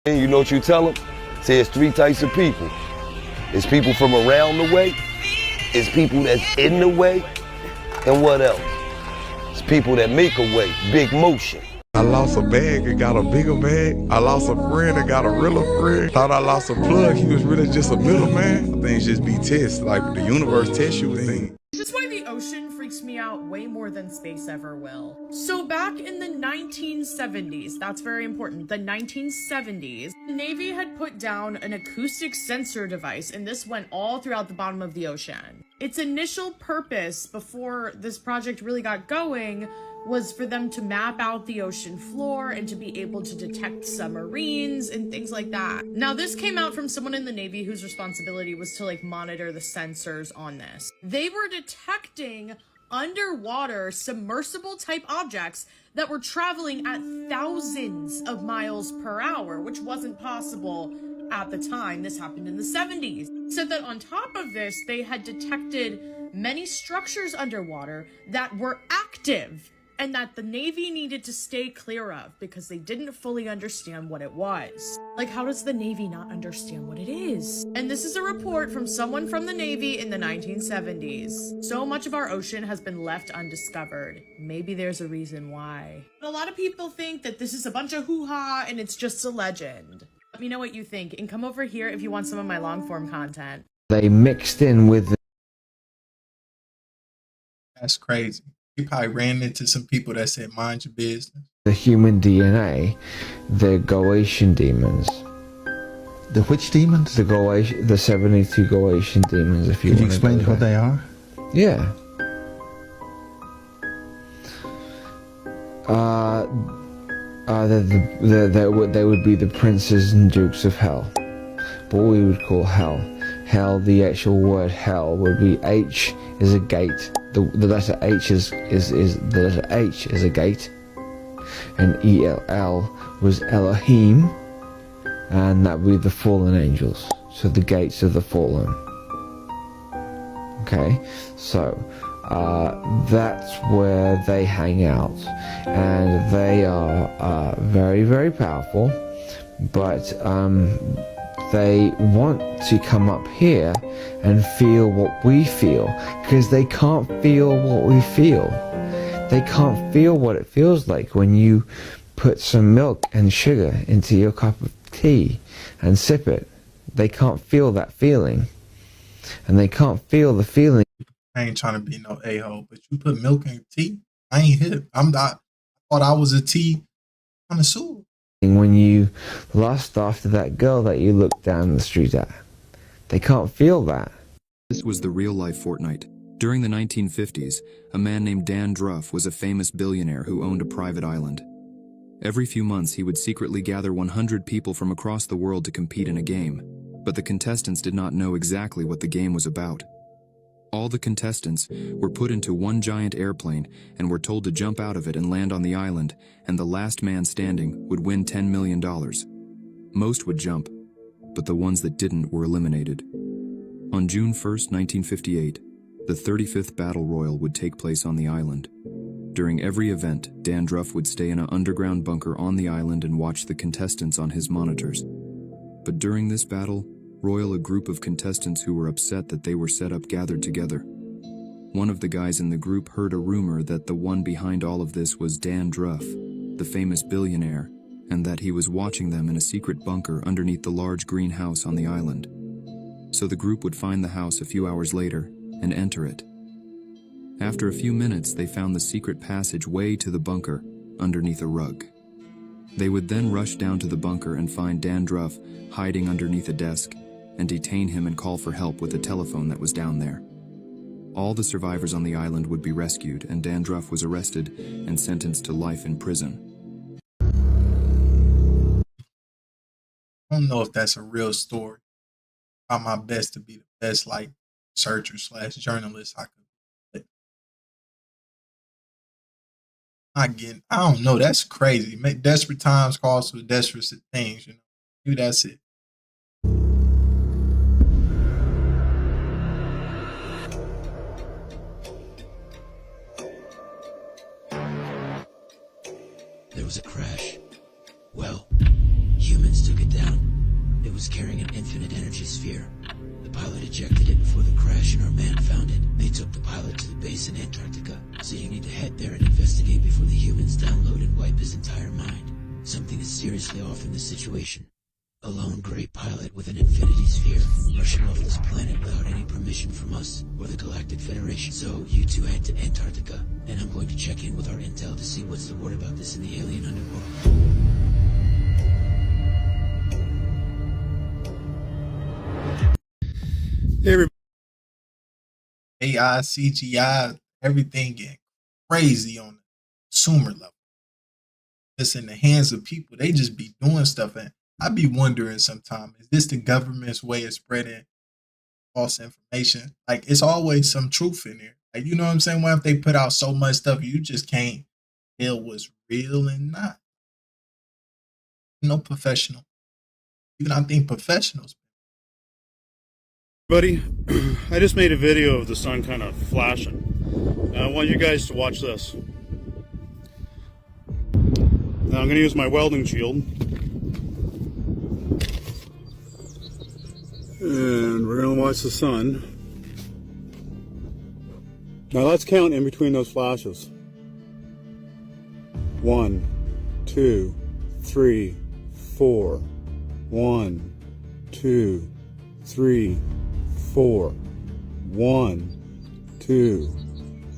And you know what you tell them? Say it's three types of people. It's people from around the way, it's people that's in the way, and what else? It's people that make a way, big motion. I lost a bag and got a bigger bag. I lost a friend and got a realer friend. Thought I lost a plug, he was really just a middleman. Things just be tests, like the universe tests you with things. This is why the ocean freaks me out way more than space ever will. So back in the 1970s, that's very important, the 1970s, the Navy had put down an acoustic sensor device, and this went all throughout the bottom of the ocean. Its initial purpose before this project really got going was for them to map out the ocean floor and to be able to detect submarines and things like that. Now, this came out from someone in the Navy whose responsibility was to monitor the sensors on this. They were detecting underwater submersible type objects that were traveling at thousands of miles per hour, which wasn't possible at the time. This happened in the 70s. Said that on top of this, they had detected many structures underwater that were active and that the Navy needed to stay clear of because they didn't fully understand what it was. Like, how does the Navy not understand what it is? And this is a report from someone from the Navy in the 1970s. So much of our ocean has been left undiscovered. Maybe there's a reason why. But a lot of people think that this is a bunch of hoo-ha and it's just a legend. Let me know what you think, and come over here if you want some of my long-form content. They mixed in with the... That's crazy. You probably ran into some people that said, mind your business. The human DNA, the Goetian demons. The which demons? The 72 Goetian demons, if you Could you want to explain what they are? Yeah. They would be the princes and dukes of hell. What we would call hell. Hell, the actual word hell would be H is a gate. The letter H is the letter H is a gate, and ELL was Elohim, and that would be the fallen angels. So the gates of the fallen. Okay, so that's where they hang out, and they are very, very powerful, but they want to come up here and feel what we feel, because they can't feel what we feel. They can't feel what it feels like when you put some milk and sugar into your cup of tea and sip it. They can't feel that feeling, and they can't feel the feeling. I ain't trying to be no a-hole, but you put milk in tea? I ain't hip. I thought I was a tea connoisseur. When you lust after that girl that you looked down the street at, they can't feel that. This was the real-life Fortnite. During the 1950s, a man named Dan Druff was a famous billionaire who owned a private island. Every few months, he would secretly gather 100 people from across the world to compete in a game, but the contestants did not know exactly what the game was about. All the contestants were put into one giant airplane and were told to jump out of it and land on the island, and the last man standing would win $10 million. Most would jump, but the ones that didn't were eliminated. On June 1st, 1958, the 35th Battle Royal would take place on the island. During every event, Dan Druff would stay in an underground bunker on the island and watch the contestants on his monitors. But during this battle royal, a group of contestants who were upset that they were set up gathered together. One of the guys in the group heard a rumor that the one behind all of this was Dan Druff, the famous billionaire, and that he was watching them in a secret bunker underneath the large green house on the island. So the group would find the house a few hours later and enter it. After a few minutes, they found the secret passage way to the bunker underneath a rug. They would then rush down to the bunker and find Dan Druff hiding underneath a desk, and detain him and call for help with the telephone that was down there. All the survivors on the island would be rescued, and Dan Druff was arrested and sentenced to life in prison. I don't know if that's a real story. I try my best to be the best researcher/journalist I could. I don't know. That's crazy. Make desperate times calls for desperate things. Maybe that's it. There was a crash. Well, humans took it down. was carrying an infinite energy sphere. The pilot ejected it before the crash and our man found it. They took the pilot to the base in Antarctica, so you need to head there and investigate before the humans download and wipe his entire mind. Something is seriously off in this situation. A lone gray pilot with an infinity sphere rushing off this planet without any permission from us or the Galactic Federation. So you two head to Antarctica, and I'm going to check in with our intel to see what's the word about this in the alien underworld. AI, CGI, everything getting crazy on the consumer level. It's in the hands of people. They just be doing stuff. And I be wondering sometimes, is this the government's way of spreading false information? Like, it's always some truth in there. Like, you know what I'm saying? Well, if they put out so much stuff, you just can't tell what's real and not. No professional. Even I think professionals. Buddy, I just made a video of the sun kind of flashing. I want you guys to watch this. Now I'm going to use my welding shield. And we're going to watch the sun. Now let's count in between those flashes. 1, 2, 3, 4. 1, 2, 3, 4. 1, 2,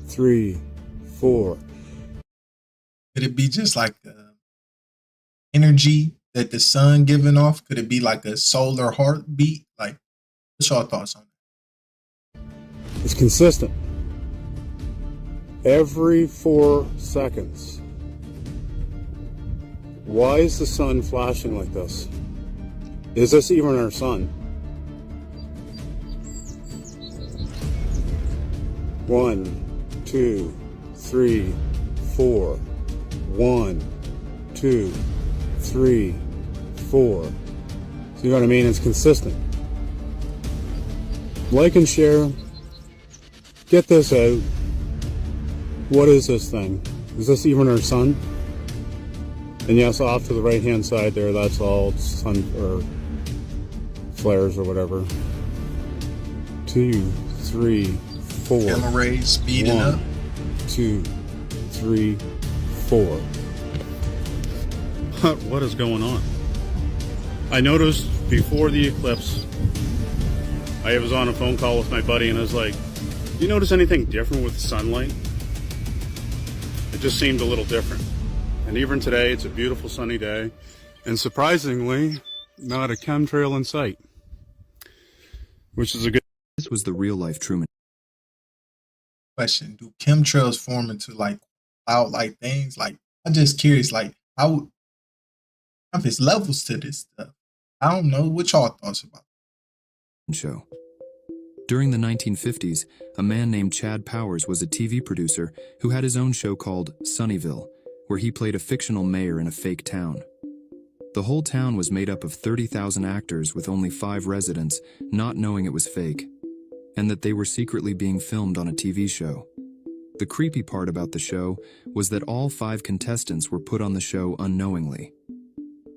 3, 4. Could it be just like energy that the sun giving off? Could it be like a solar heartbeat? Like, what's your thoughts on that? It's consistent. Every 4 seconds. Why is the sun flashing like this? Is this even our sun? 1, 2, 3, 4. 1, 2, 3, 4. So you know what I mean? It's consistent. Like and share. Get this out. What is this thing? Is this even our sun? And yes, off to the right hand side there, that's all sun or flares or whatever. 2, 3, 4. Gamma rays speeding up. 2, 3, 4. What is going on? I noticed before the eclipse, I was on a phone call with my buddy and I was like, do you notice anything different with the sunlight? It just seemed a little different. And even today, it's a beautiful sunny day. And surprisingly, not a chemtrail in sight. Which is a good... This was the real-life Truman. Question: do chemtrails form into like cloud-like things? Like, I'm just curious, like, how if it's levels to this stuff? I don't know. What y'all thoughts about it? Show. During the 1950s, a man named Chad Powers was a TV producer who had his own show called Sunnyville, where he played a fictional mayor in a fake town. The whole town was made up of 30,000 actors with only 5 residents, not knowing it was fake, and that they were secretly being filmed on a TV show. The creepy part about the show was that all 5 contestants were put on the show unknowingly.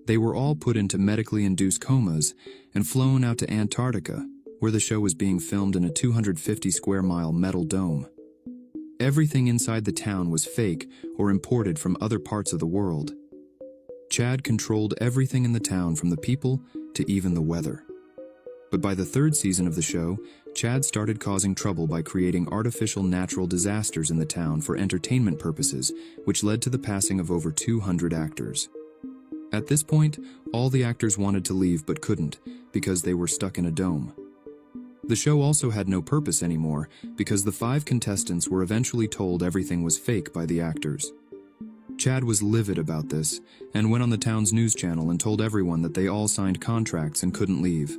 They were all put into medically induced comas and flown out to Antarctica, where the show was being filmed in a 250 square mile metal dome. Everything inside the town was fake or imported from other parts of the world. Chad controlled everything in the town, from the people to even the weather. But by the 3rd season of the show, Chad started causing trouble by creating artificial natural disasters in the town for entertainment purposes, which led to the passing of over 200 actors. At this point, all the actors wanted to leave but couldn't, because they were stuck in a dome. The show also had no purpose anymore, because the 5 contestants were eventually told everything was fake by the actors. Chad was livid about this, and went on the town's news channel and told everyone that they all signed contracts and couldn't leave.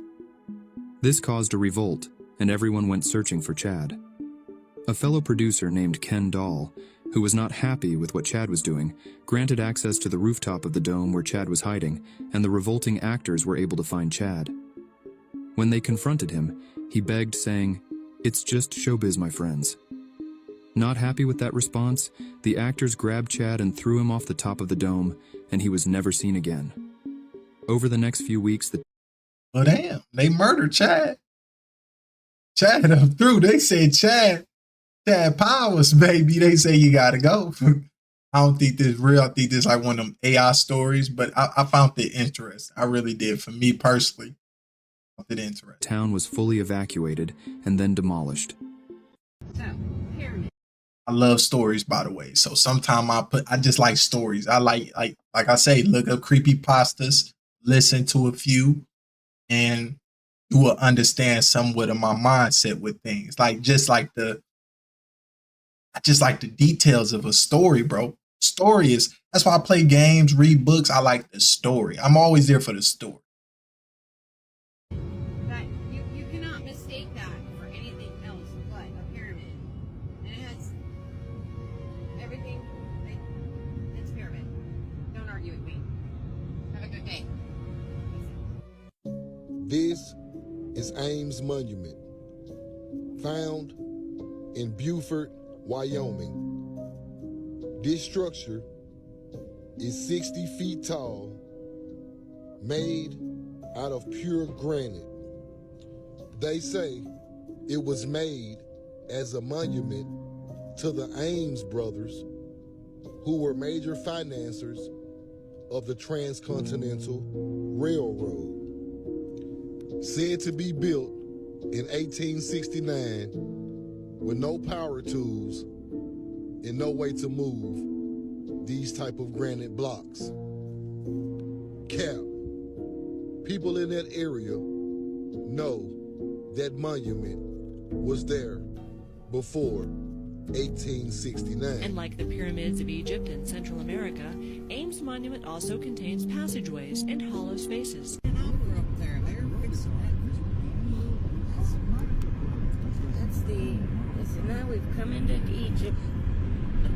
This caused a revolt, and everyone went searching for Chad. A fellow producer named Ken Dahl, who was not happy with what Chad was doing, granted access to the rooftop of the dome where Chad was hiding, and the revolting actors were able to find Chad. When they confronted him, he begged, saying, "It's just showbiz, my friends." Not happy with that response, the actors grabbed Chad and threw him off the top of the dome, and he was never seen again. Over the next few weeks, the But damn, they murdered Chad. Chad up through. They said Chad Powers, baby. They say you gotta go. I don't think this real. I think this like one of them AI stories, but I found it interesting. I really did. For me personally, I found it interesting. Town was fully evacuated and then demolished. I love stories, by the way. So sometimes I just like stories. I like I say, look up creepy pastas, listen to a few, and you will understand somewhat of my mindset with things. Like I just like the details of a story, bro. Story is that's why I play games, read books. I like the story. I'm always there for the story. That you cannot mistake that for anything else but a pyramid. And it has everything. It's a pyramid. Don't argue with me. Have a good day. This is Ames Monument, found in Beaufort, Wyoming. This structure is 60 feet tall, made out of pure granite. They say it was made as a monument to the Ames brothers, who were major financiers of the Transcontinental Railroad. Said to be built in 1869 with no power tools and no way to move these type of granite blocks. Cap, people in that area know that monument was there before 1869. And like the pyramids of Egypt and Central America, Ames Monument also contains passageways and hollow spaces. So now we've come into Egypt.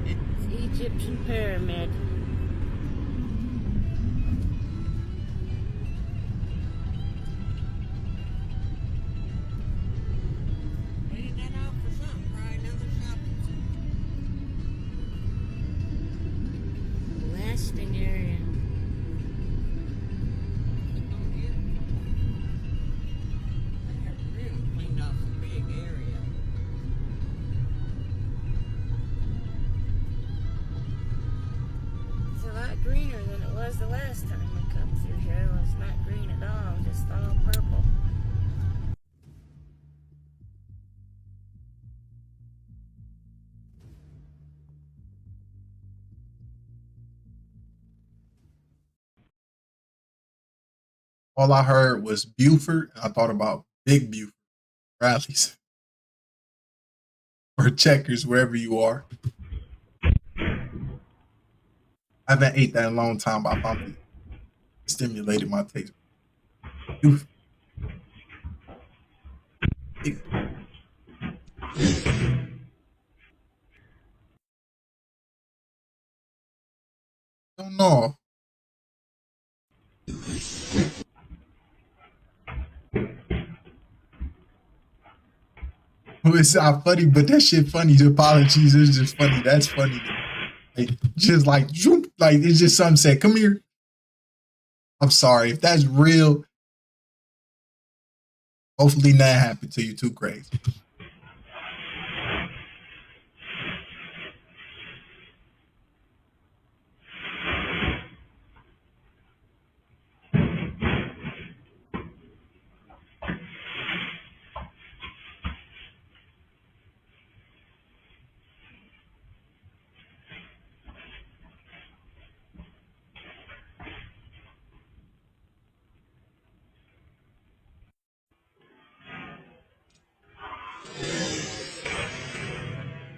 It's Egyptian pyramid. Heading that out for something, probably another shopping center. Blasting area. Really cleaned off a big area. It's a lot greener than it was the last time we come through here. It was not green at all, just all purple. All I heard was Buford, and I thought about Big Buford rallies or checkers, wherever you are. I haven't ate that in a long time, but I found it stimulated my taste. Buford. Don't know. It's not funny, but that shit funny. The apologies, it's just funny. That's funny. Like, just like, droop, like it's just something said, come here. I'm sorry. If that's real, hopefully that happened to you too, crazy.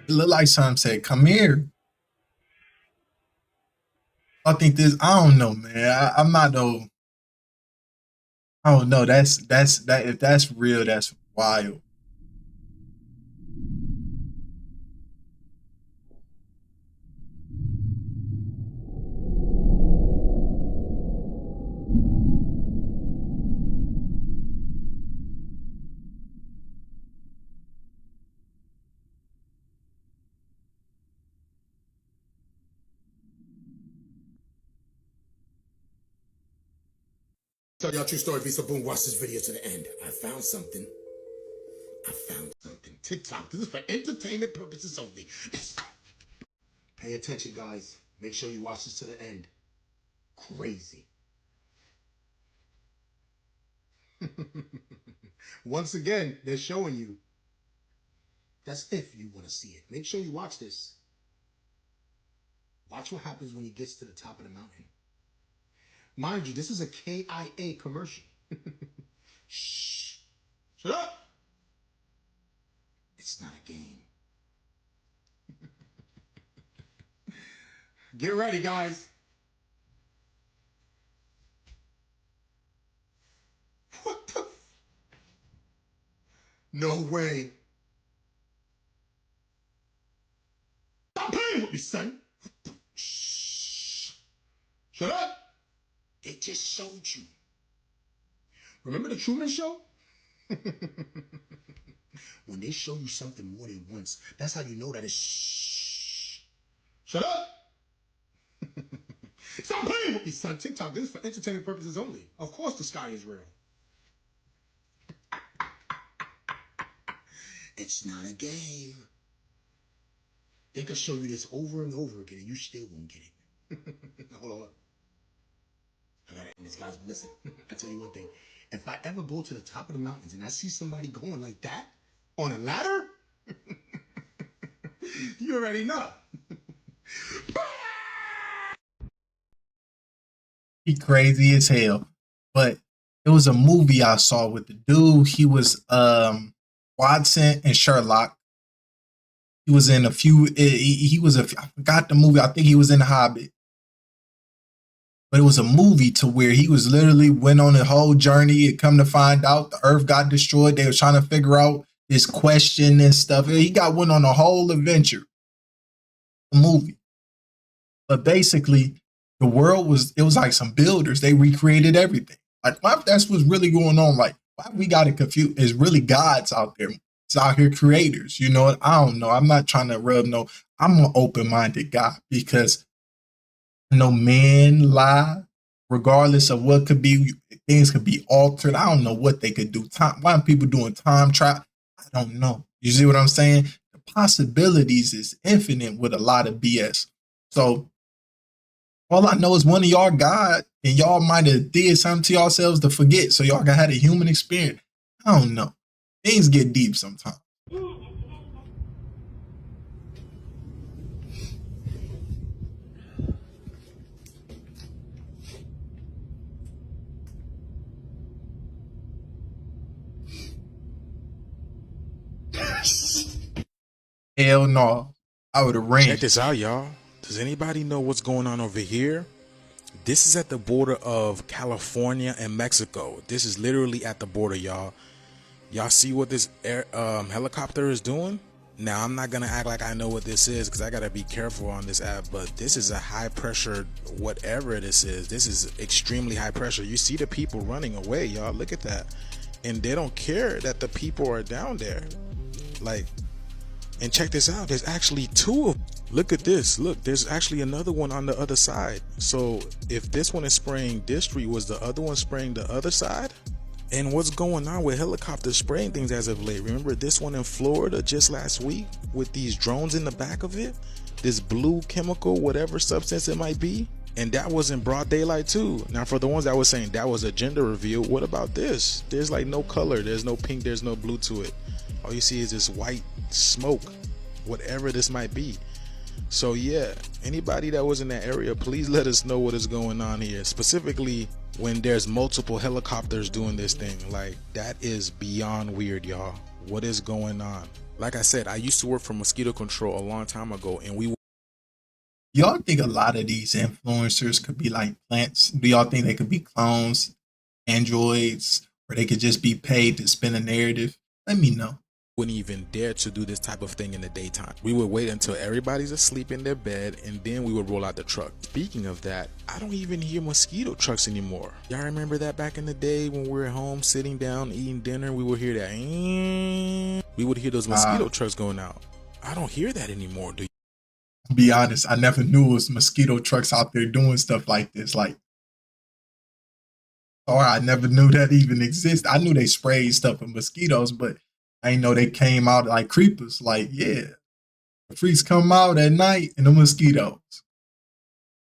It looked like something said, come here. I think this, I don't know, man. I'm not no, I don't know. That's that if that's real, that's wild. Tell y'all true story, be so boom, watch this video to the end. I found something. TikTok, this is for entertainment purposes only. Pay attention, guys. Make sure you watch this to the end. Crazy. Once again, they're showing you. That's if you want to see it. Make sure you watch this. Watch what happens when he gets to the top of the mountain. Mind you, this is a KIA commercial. Shh. Shut up. It's not a game. Get ready, guys. What the? No way. Stop playing with me, son. Shh. Shut up. They just showed you. Remember the Truman Show? When they show you something more than once, that's how you know that it's shh. Shut up. Stop playing with me, son. TikTok, this is for entertainment purposes only. Of course the sky is real. It's not a game. They can show you this over and over again and you still won't get it. Hold on. I gotta end this, guys. Listen, I tell you one thing. If I ever go to the top of the mountains and I see somebody going like that on a ladder, you already know. He crazy as hell. But it was a movie I saw with the dude. He was Watson and Sherlock. He was in a few. I forgot the movie. I think he was in The Hobbit. But it was a movie to where he was literally went on a whole journey and come to find out the earth got destroyed. They were trying to figure out this went on a whole adventure. A movie. But basically, the world was like some builders. They recreated everything. Like, why if that's what's really going on? Like, why we got it confused? It's really gods out there. It's out here creators. You know what? I don't know. I'm not trying to rub no. I'm an open-minded guy because no man lie, regardless of what could be. Things could be altered. I don't know what they could do. Why are people doing time travel? I don't know. You see what I'm saying? The possibilities is infinite with a lot of BS. So all I know is one of y'all God, and y'all might have did something to yourselves to forget, so y'all had a human experience. I don't know. Things get deep sometimes. Hell no. I would have ran. Check this out, y'all. Does anybody know what's going on over here? This is at the border of California and Mexico. This is literally at the border, y'all. Y'all see what this helicopter is doing? Now, I'm not going to act like I know what this is because I got to be careful on this app, but this is a high pressure, whatever this is. This is extremely high pressure. You see the people running away, y'all. Look at that. And they don't care that the people are down there. Like, and check this out. There's actually two of them. Look at this. Look, there's actually another one on the other side. So if this one is spraying this street, was the other one spraying the other side? And what's going on with helicopters spraying things as of late? Remember this one in Florida just last week with these drones in the back of it? This blue chemical, whatever substance it might be. And that was in broad daylight too. Now for the ones that was saying that was a gender reveal, what about this? There's like no color. There's no pink. There's no blue to it. All you see is this white smoke, whatever this might be. So yeah, anybody that was in that area, please let us know what is going on here. Specifically when there's multiple helicopters doing this thing. Like, that is beyond weird, y'all. What is going on? Like I said, I used to work for mosquito control a long time ago, and we... Y'all think a lot of these influencers could be like plants? Do y'all think they could be clones, androids, or they could just be paid to spin a narrative? Let me know. Wouldn't even dare to do this type of thing in the daytime. We would wait until everybody's asleep in their bed, and then we would roll out the truck. Speaking of that, I don't even hear mosquito trucks anymore. Y'all remember that back in the day when we were at home sitting down eating dinner? We would hear that. We would hear those mosquito trucks going out. I don't hear that anymore. Do you? To be honest, I never knew it was mosquito trucks out there doing stuff like this. Like, Or I never knew that even existed. I knew they sprayed stuff with mosquitoes, but I didn't know they came out like creepers. Like, yeah, the freaks come out at night and the mosquitoes.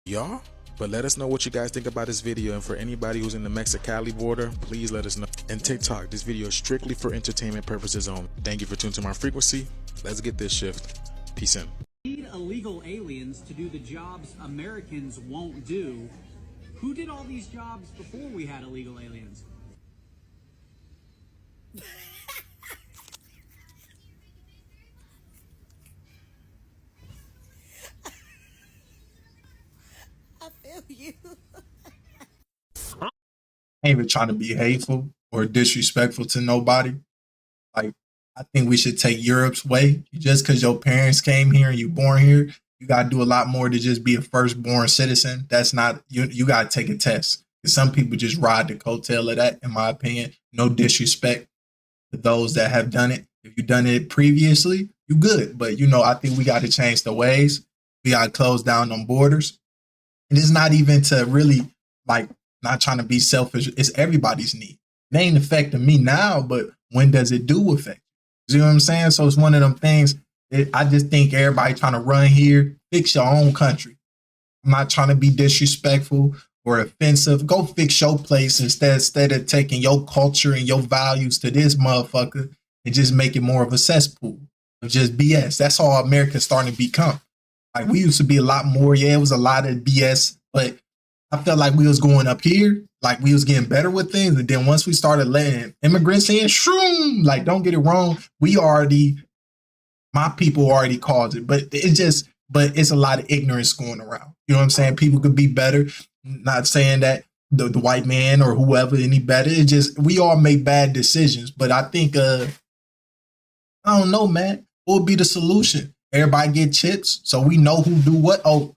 Y'all, but let us know what you guys think about this video. And for anybody who's in the Mexicali border, please let us know. And TikTok, this video is strictly for entertainment purposes only. Thank you for tuning to my frequency. Let's get this shift. Peace in. Need illegal aliens to do the jobs Americans won't do. Who did all these jobs before we had illegal aliens? I feel you. I ain't even trying to be hateful or disrespectful to nobody. Like, I think we should take Europe's way. Just because your parents came here and you born here, you got to do a lot more to just be a firstborn citizen. That's not, you got to take a test. Because some people just ride the coattail of that, in my opinion. No disrespect to those that have done it. If you've done it previously, you good. But, I think we got to change the ways. We got to close down on borders. And it's not even to really, like, not trying to be selfish. It's everybody's need. It ain't affecting me now, but when does it do affect you? See what I'm saying? So it's one of them things. I just think everybody trying to run here, fix your own country. I'm not trying to be disrespectful or offensive. Go fix your place instead of taking your culture and your values to this motherfucker and just make it more of a cesspool of just BS. That's all America's starting to become. Like, we used to be a lot more. Yeah, it was a lot of BS, but I felt like we was going up here, like we was getting better with things. And then once we started letting immigrants in, shroom, like, don't get it wrong, my people already caused it, but it's a lot of ignorance going around. You know what I'm saying? People could be better. Not saying that the white man or whoever any better. It's just, we all make bad decisions. But I think, I don't know, man. What would be the solution? Everybody get chips so we know who do what. Oh,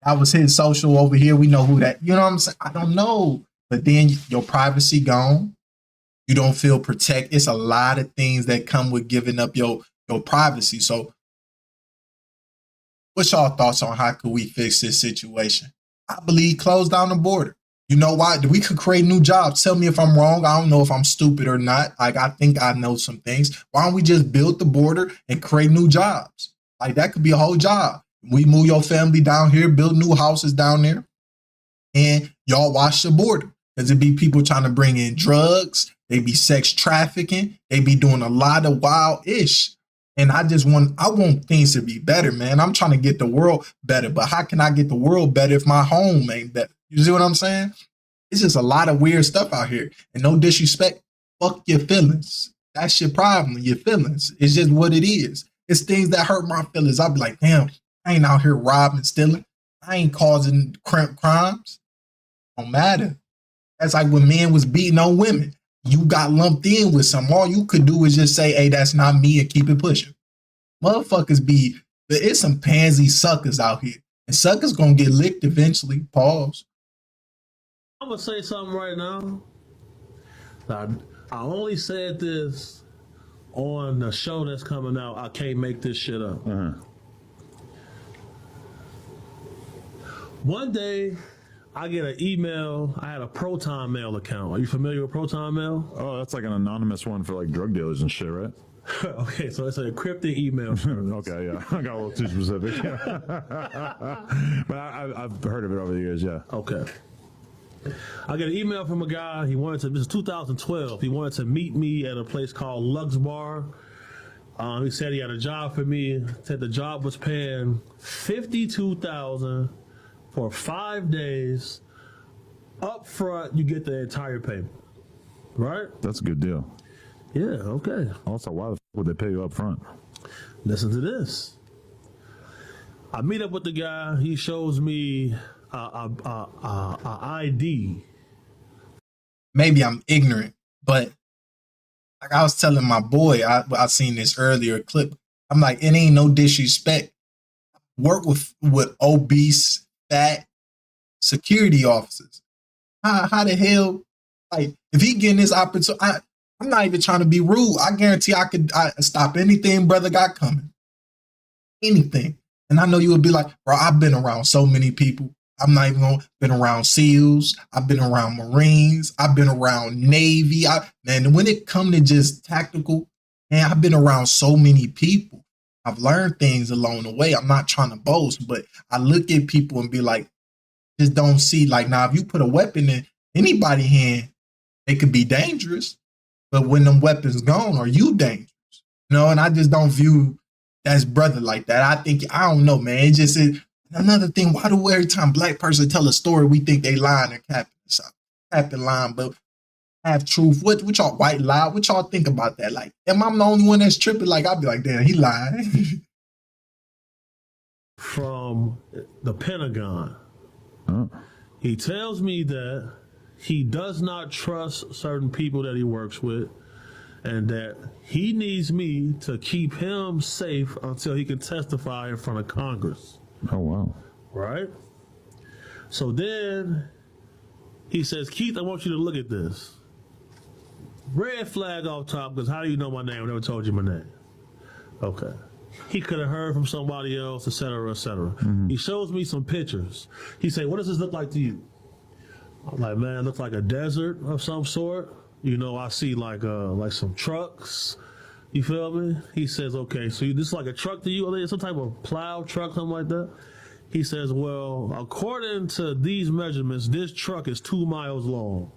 I was hitting social over here. We know who that, you know what I'm saying? I don't know. But then your privacy gone. You don't feel protected. It's a lot of things that come with giving up your privacy. So what's y'all thoughts on how could we fix this situation? I believe close down the border. You know why? We could create new jobs. Tell me if I'm wrong. I don't know if I'm stupid or not. Like, I think I know some things. Why don't we just build the border and create new jobs? Like, that could be a whole job. We move your family down here, build new houses down there, and y'all watch the border. Because it be people trying to bring in drugs. They be sex trafficking. They be doing a lot of wild ish. And I want things to be better, man. I'm trying to get the world better. But how can I get the world better if my home ain't better? You see what I'm saying? It's just a lot of weird stuff out here. And no disrespect, fuck your feelings. That's your problem, your feelings. It's just what it is. It's things that hurt my feelings. I'll be like, damn, I ain't out here robbing, stealing. I ain't causing crimes. Don't matter. That's like when men was beating on women. You got lumped in with something. All you could do is just say, hey, that's not me, and keep it pushing. Motherfuckers it's some pansy suckers out here. And suckers gonna get licked eventually. Pause. I'm gonna say something right now. I only said this on the show that's coming out. I can't make this shit up. One day, I get an email. I had a Proton Mail account. Are you familiar with Proton Mail? Oh, that's like an anonymous one for like drug dealers and shit, right? Okay, so it's an encrypted email. Okay, yeah. I got a little too specific. But I've heard of it over the years, yeah. Okay. I get an email from a guy. This is 2012. He wanted to meet me at a place called Lux Bar. He said he had a job for me. Said the job was paying $52,000 for 5 days. Up front, you get the entire payment. Right? That's a good deal. Yeah, okay. Also, why the f would they pay you up front? Listen to this. I meet up with the guy. He shows me a ID. Maybe I'm ignorant, but like I was telling my boy, I seen this earlier clip. I'm like, it ain't no disrespect. Work with obese, fat security officers. How the hell? Like, if he getting this opportunity, I'm not even trying to be rude. I guarantee I could stop anything brother got coming. Anything. And I know you would be like, bro, I've been around so many people. I'm not even going. Been around SEALs. I've been around Marines. I've been around Navy. Man, when it come to just tactical, man, I've been around so many people. I've learned things along the way. I'm not trying to boast, but I look at people and be like, just don't see like, now if you put a weapon in anybody's hand, it could be dangerous. But when them weapons gone, are you dangerous? You know, and I just don't view that's brother like that. I think, I don't know, man. It just is another thing. Why do every time black person tell a story, we think they lying or capping lying, but have truth? What y'all white lie? What y'all think about that? Like, am I the only one that's tripping? Like, I'll be like, damn, he lying. From the Pentagon. Oh. He tells me that he does not trust certain people that he works with, and that he needs me to keep him safe until he can testify in front of Congress. Oh, wow. Right? So then he says, Keith, I want you to look at this. Red flag off top, because how do you know my name? I never told you my name. Okay. He could have heard from somebody else, et cetera, et cetera. Mm-hmm. He shows me some pictures. He said, what does this look like to you? I'm like, man, it looks like a desert of some sort. You know, I see like some trucks. You feel me? He says, okay, so this is like a truck to you? Or some type of plow truck, something like that? He says, well, according to these measurements, this truck is 2 miles long.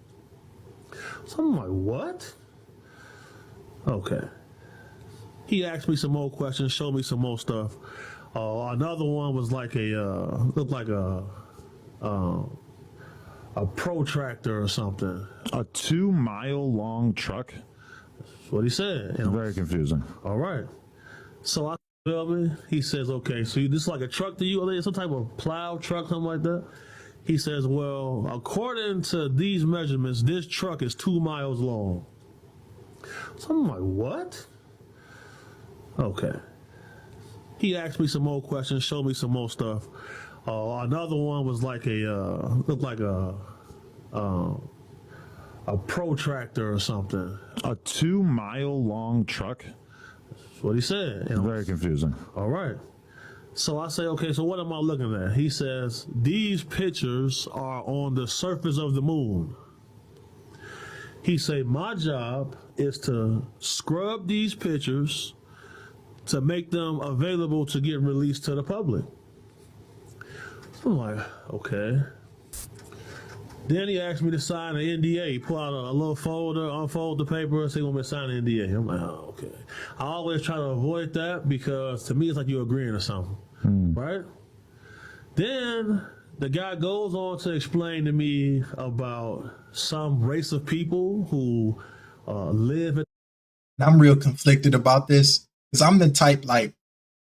So I'm like, what? Okay. He asked me some more questions, showed me some more stuff. Another one was like looked like a protractor or something. A 2 mile long truck? That's what he said. Very confusing. All right. So I feel me. He says, okay, so this is like a truck to you? Or some type of plow truck, something like that? He says, well, according to these measurements, this truck is 2 miles long. So I'm like, what? Okay. He asked me some more questions, showed me some more stuff. Another one was like looked like a protractor or something. A 2 mile long truck? That's what he said. Very confusing. All right. So I say, okay, so what am I looking at? He says, these pictures are on the surface of the moon. He said, my job is to scrub these pictures to make them available to get released to the public. So I'm like, okay. Then he asked me to sign an NDA. He pulled out a little folder, unfold the paper, and say, "Want me to sign an NDA?" I'm like, oh, okay. I always try to avoid that because to me it's like you're agreeing to something, right? Then the guy goes on to explain to me about some race of people who live. I'm real conflicted about this because I'm the type, like,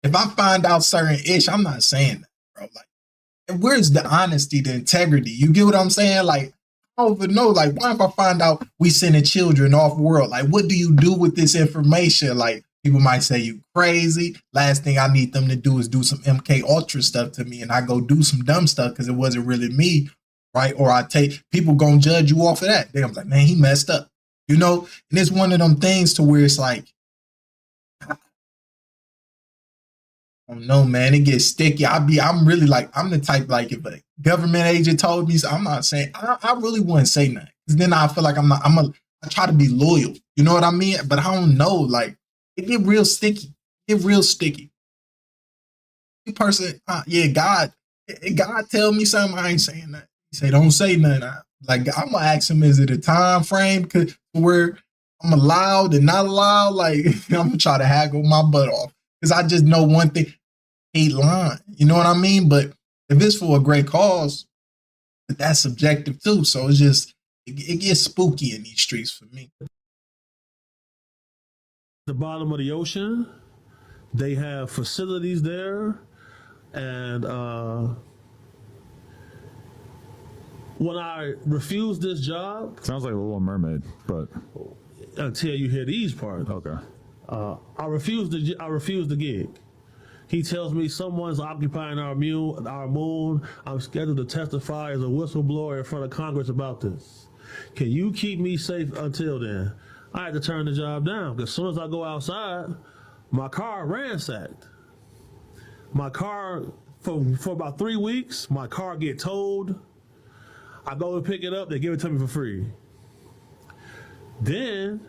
if I find out certain ish, I'm not saying that, bro. Like, where's the honesty, the integrity? You get what I'm saying? Like, I don't even know. Like, why if I find out we sending children off world? Like, what do you do with this information? Like, people might say you crazy. Last thing I need them to do is do some MK Ultra stuff to me, and I go do some dumb stuff because it wasn't really me, right? Or I take people gonna judge you off of that. They're like, man, he messed up, you know. And it's one of them things to where it's like, I don't know, man. It gets sticky. I'm really like, I'm the type, like, if a government agent told me, so I'm not saying, I really wouldn't say nothing. Because then I feel like I try to be loyal. You know what I mean? But I don't know, like, it get real sticky. Person, God tell me something, I ain't saying that. He say, don't say nothing. I'm gonna ask him, is it a time frame where I'm allowed and not allowed? Like, I'm gonna try to haggle my butt off. Because I just know one thing, hate lying. You know what I mean? But if it's for a great cause, that's subjective too. So it's just, it gets spooky in these streets for me. The bottom of the ocean, they have facilities there. And when I refused this job. Sounds like a Little Mermaid, but. Until you hear these parts. Okay. I refused the gig. He tells me someone's occupying our moon. I'm scheduled to testify as a whistleblower in front of Congress about this. Can you keep me safe until then? I had to turn the job down because as soon as I go outside, my car ransacked. My car for about 3 weeks. My car get towed. I go to pick it up. They give it to me for free. Then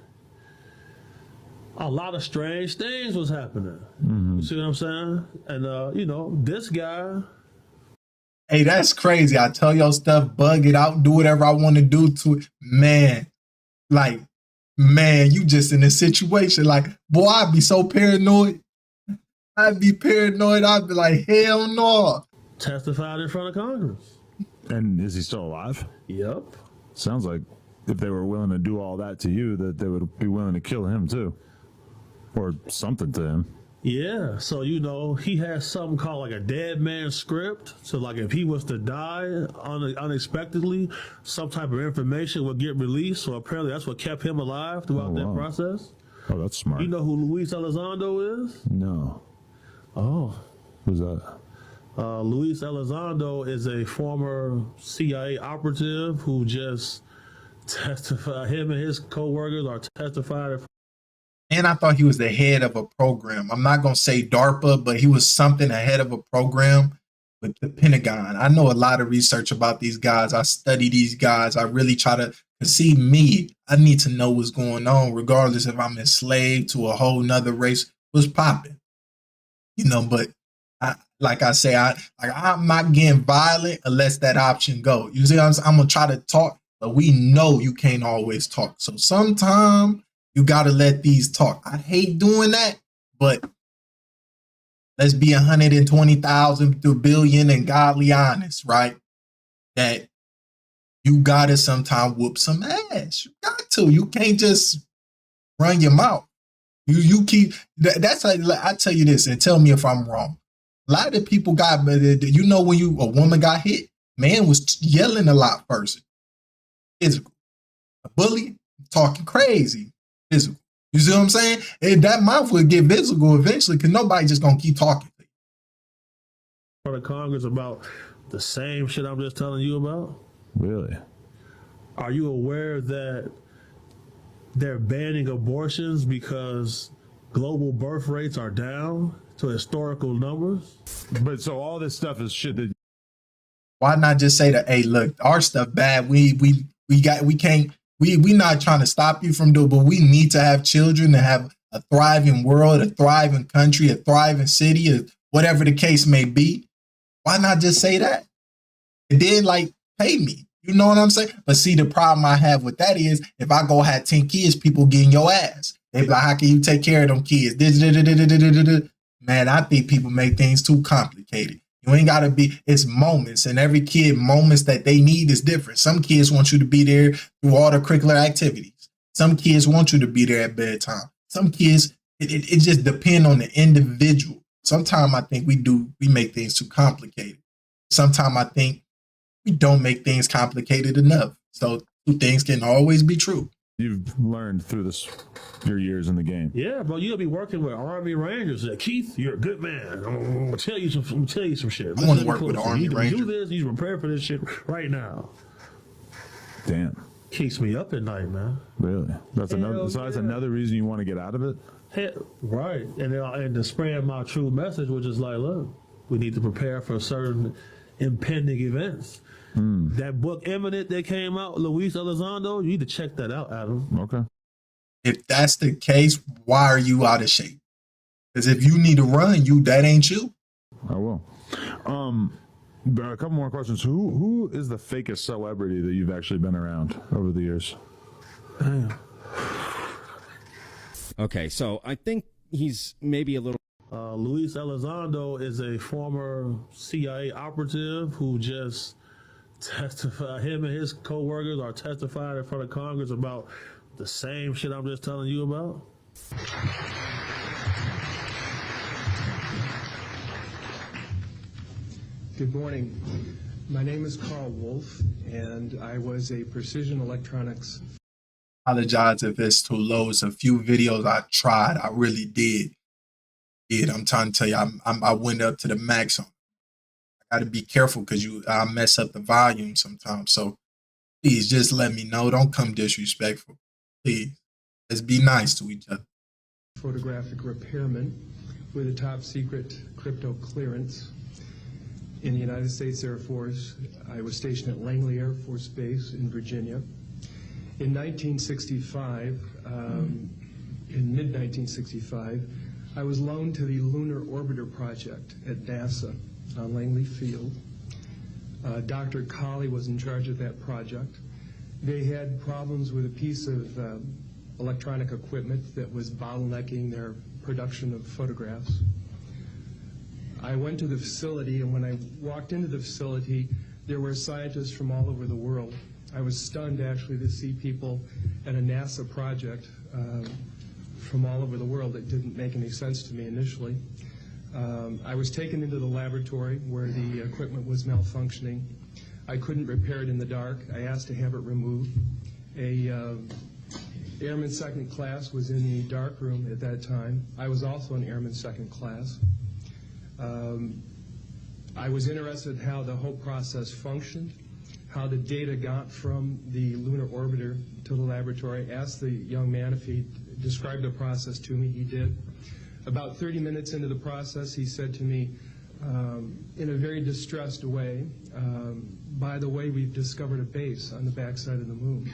a lot of strange things was happening. You see what I'm saying? And you know, this guy. Hey, that's crazy. I tell your stuff, bug it out, do whatever I want to do to it. Man, like, man, you just in a situation. Like, boy, I'd be so paranoid. I'd be paranoid. I'd be like, hell no. Testified in front of Congress. And is he still alive? Yep. Sounds like if they were willing to do all that to you, that they would be willing to kill him too. Or something to him. Yeah, so you know, he has something called like a dead man script. So like if he was to die unexpectedly, some type of information would get released. So apparently that's what kept him alive throughout that process. Oh, that's smart. You know who Luis Elizondo is? No. Oh. Who's that? Luis Elizondo is a former CIA operative who just testified, him and his co-workers are testified. And I thought he was the head of a program. I'm not going to say DARPA, but he was something ahead of a program with the Pentagon. I know a lot of research about these guys. I study these guys. I really try to see me. I need to know what's going on, regardless if I'm enslaved to a whole nother race. What's popping? You know, but like I say, I'm not getting violent unless that option go. You see, I'm going to try to talk, but we know you can't always talk. So sometimes you got to let these talk. I hate doing that, but let's be 120,000 to a billion and godly honest, right? That you got to sometimes whoop some ass. You got to. You can't just run your mouth. You keep, that's how, I tell you this and tell me if I'm wrong. A lot of people got, you know, when a woman got hit, man was yelling a lot first. Physical. A bully, talking crazy. Physical. You see what I'm saying? And that mouth will get physical eventually because nobody just gonna keep talking. For the Congress about the same shit I'm just telling you about? Really? Are you aware that they're banning abortions because global birth rates are down to historical numbers? But so all this stuff is shit that. Why not just say that? Hey, look, our stuff bad. We can't. We not trying to stop you from doing, but we need to have children to have a thriving world, a thriving country, a thriving city, or whatever the case may be. Why not just say that? And then like pay me. You know what I'm saying? But see, the problem I have with that is if I go have 10 kids, people getting your ass. They be like, how can you take care of them kids? Man, I think people make things too complicated. You ain't got to be, it's moments, and every kid, moments that they need is different. Some kids want you to be there through all the curricular activities. Some kids want you to be there at bedtime. Some kids, it just depends on the individual. Sometimes I think we make things too complicated. Sometimes I think we don't make things complicated enough. So two things can always be true. You've learned through your years in the game. Yeah, bro, you'll be working with Army Rangers. Keith, you're a good man. I'm gonna tell you some shit. I want to work with Army Rangers. Do this. You prepare for this shit right now. Damn. Keeps me up at night, man. Really? That's another reason you want to get out of it. Right, and to spread my true message, which is like, look, we need to prepare for certain impending events. That book Imminent that came out, Luis Elizondo, you need to check that out, Adam. Okay. If that's the case, why are you out of shape? Because if you need to run, that ain't you. I will. But a couple more questions. Who is the fakest celebrity that you've actually been around over the years? Damn. Okay, so I think he's maybe a little. Luis Elizondo is a former CIA operative who just testified. Him and his co-workers are testified in front of Congress about the same shit I'm just telling you about. Good morning. My name is Carl Wolf, and I was a precision electronics. Apologize if it's too low. It's a few videos I tried. I really did. I'm trying to tell you, I went up to the max on. I got to be careful because I mess up the volume sometimes. So please just let me know. Don't come disrespectful. Please. Let's be nice to each other. Photographic repairman with a top secret crypto clearance. in the United States Air Force. I was stationed at Langley Air Force Base in Virginia. In 1965, in mid-1965, I was loaned to the Lunar Orbiter Project at NASA on Langley Field. Dr. Colley was in charge of that project. They had problems with a piece of electronic equipment that was bottlenecking their production of photographs. I went to the facility, and when I walked into the facility, there were scientists from all over the world. I was stunned, actually, to see people at a NASA project from all over the world. It didn't make any sense to me initially. I was taken into the laboratory where the equipment was malfunctioning. I couldn't repair it in the dark. I asked to have it removed. A Airman Second Class was in the dark room at that time. I was also an Airman Second Class. I was interested in how the whole process functioned, how the data got from the lunar orbiter to the laboratory. Asked the young man if he described the process to me. He did. About 30 minutes into the process, he said to me, in a very distressed way, by the way, we've discovered a base on the backside of the moon.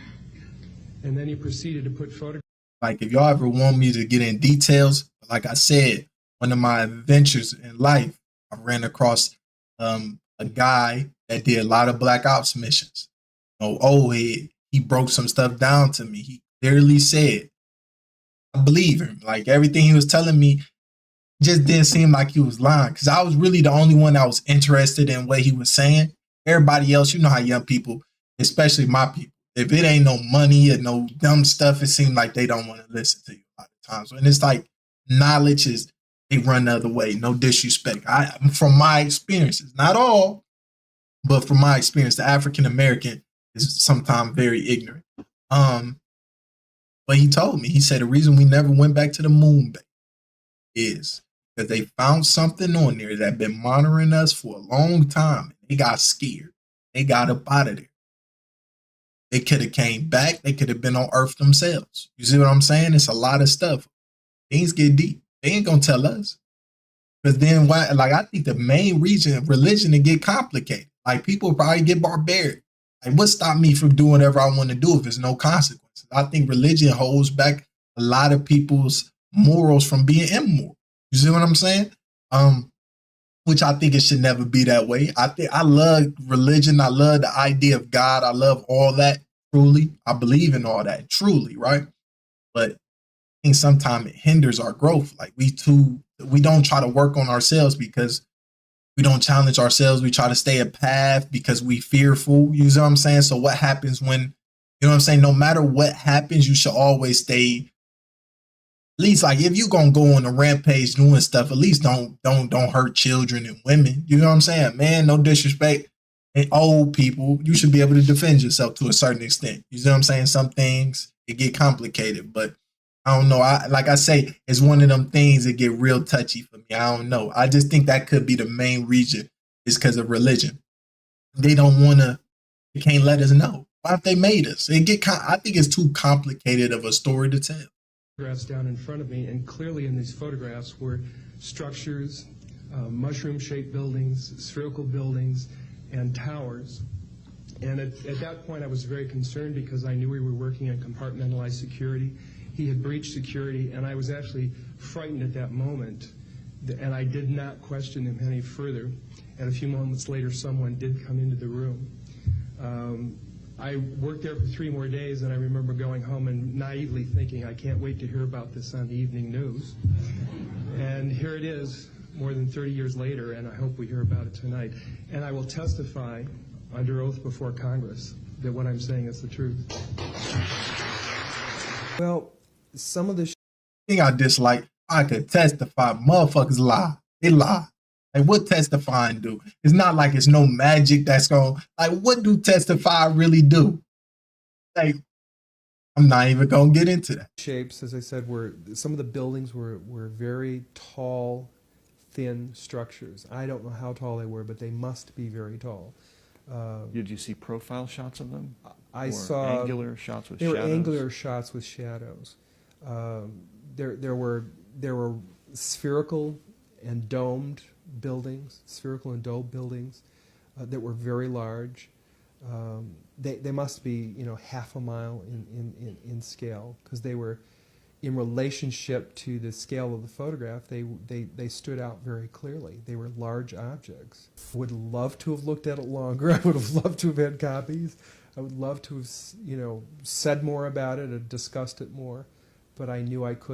And then he proceeded to put photographs. Like, if y'all ever want me to get in details, like I said, one of my adventures in life, I ran across a guy that did a lot of black ops missions. He broke some stuff down to me. He literally said, I believe him. Like, everything he was telling me just didn't seem like he was lying, because I was really the only one that was interested in what he was saying. Everybody else, you know how young people, especially my people, if it ain't no money or no dumb stuff, it seems like they don't want to listen to you a lot of times. And it's like knowledge is, they run the other way. No disrespect. From my experiences, not all, but from my experience, the African American is sometimes very ignorant. But he told me, he said the reason we never went back to the moon base is because they found something on there that had been monitoring us for a long time. They got scared. They got up out of there. They could have came back. They could have been on Earth themselves. You see what I'm saying? It's a lot of stuff. Things get deep. They ain't gonna tell us. Because then why, like, I think the main reason religion to get complicated. Like, people probably get barbaric. Like, what stopped me from doing whatever I want to do if there's no consequences? I think religion holds back a lot of people's morals from being immoral. You see what I'm saying? Which I think it should never be that way. I love religion. I love the idea of God. I love all that. Truly, I believe in all that. Truly, right? But I think sometimes it hinders our growth. Like, we don't try to work on ourselves because we don't challenge ourselves. We try to stay a path because we fearful. You know what I'm saying? So what happens when, you know what I'm saying? No matter what happens, you should always stay. At least, like, if you gonna go on a rampage doing stuff, at least don't hurt children and women. You know what I'm saying? Man, no disrespect. And old people, you should be able to defend yourself to a certain extent. You know what I'm saying? Some things, it get complicated, but I don't know. Like I say, it's one of them things that get real touchy for me. I don't know. I just think that could be the main reason, is because of religion. They don't want to, they can't let us know. Why if they made us? I think it's too complicated of a story to tell. Photographs down in front of me, and clearly in these photographs were structures, mushroom-shaped buildings, spherical buildings, and towers. And at that point, I was very concerned because I knew we were working on compartmentalized security. He had breached security, and I was actually frightened at that moment, and I did not question him any further. And a few moments later, someone did come into the room. I worked there for 3 more days, and I remember going home and naively thinking, I can't wait to hear about this on the evening news. And here it is, more than 30 years later, and I hope we hear about it tonight. And I will testify under oath before Congress that what I'm saying is the truth. Well, some of the thing I dislike, I could testify. Motherfuckers lie. They lie. Like, what testifying do? It's not like it's no magic that's going, like, what do testify really do? Like, I'm not even going to get into that. Shapes, as I said, were some of the buildings were very tall, thin structures. I don't know how tall they were, but they must be very tall. Did you see profile shots of them? I or saw angular shots with they shadows. Were angular shots with shadows. There were spherical and domed buildings, spherical and dome buildings that were very large. They must be, half a mile in scale, because they were, in relationship to the scale of the photograph, they stood out very clearly. They were large objects. I would love to have looked at it longer. I would have loved to have had copies. I would love to have, said more about it or discussed it more, but I knew I couldn't.